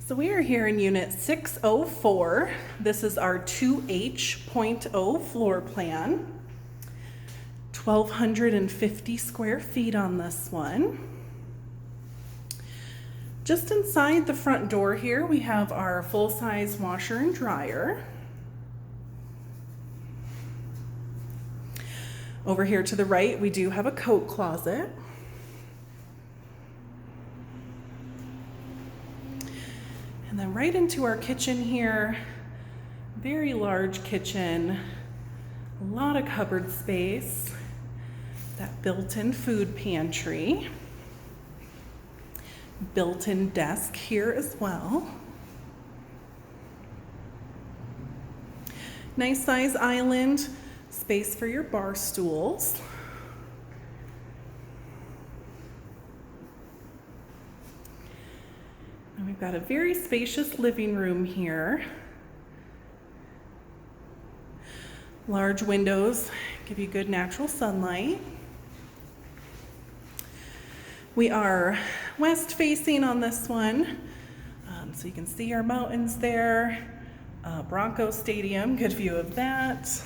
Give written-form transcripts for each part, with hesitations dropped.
So we are here in unit 604. This is our 2H.0 floor plan. 1,250 square feet on this one. Just inside the front door here, we have our full-size washer and dryer. Over here to the right, we do have a coat closet. And then right into our kitchen here, very large kitchen, a lot of cupboard space, that built-in food pantry, built-in desk here as well. Nice size island, space for your bar stools. And we've got a very spacious living room here. Large windows give you good natural sunlight. We are west facing on this one, so you can see our mountains there. Bronco Stadium, good view of that.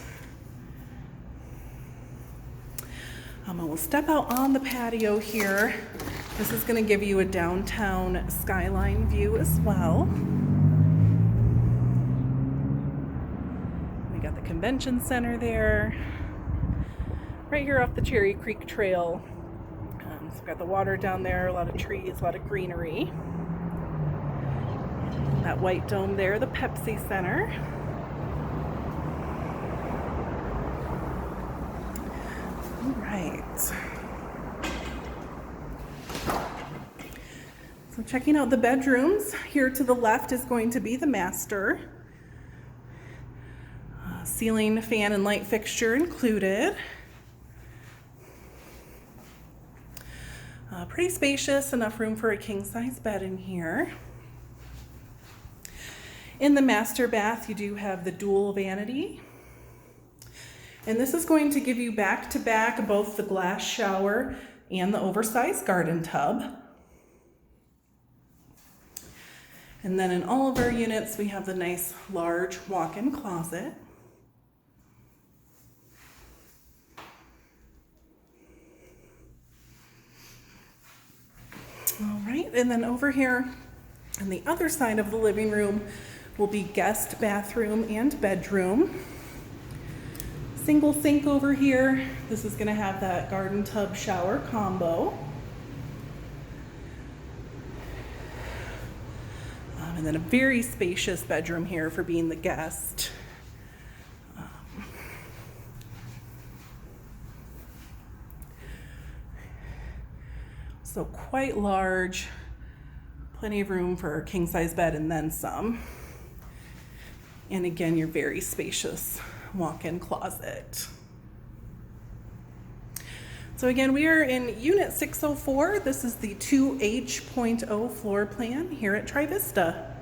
And we'll step out on the patio here. This is going to give you a downtown skyline view as well. We got the convention center there. Right here off the Cherry Creek Trail. So we've got the water down there, a lot of trees, a lot of greenery. That white dome there, the Pepsi Center. All right. So checking out the bedrooms, here to the left is going to be the master. Ceiling fan and light fixture included. Pretty spacious, enough room for a king-size bed in here. In the master bath, you do have the dual vanity. And this is going to give you back-to-back both the glass shower and the oversized garden tub. And then in all of our units, we have the nice large walk-in closet. All right, and then over here on the other side of the living room will be guest bathroom and bedroom. Single sink over here. This is going to have that garden tub shower combo. And then a very spacious bedroom here for being the guest. So quite large, plenty of room for a king-size bed and then some. And again, your very spacious walk-in closet. So again, we are in Unit 604. This is the 2H.0 floor plan here at TriVista.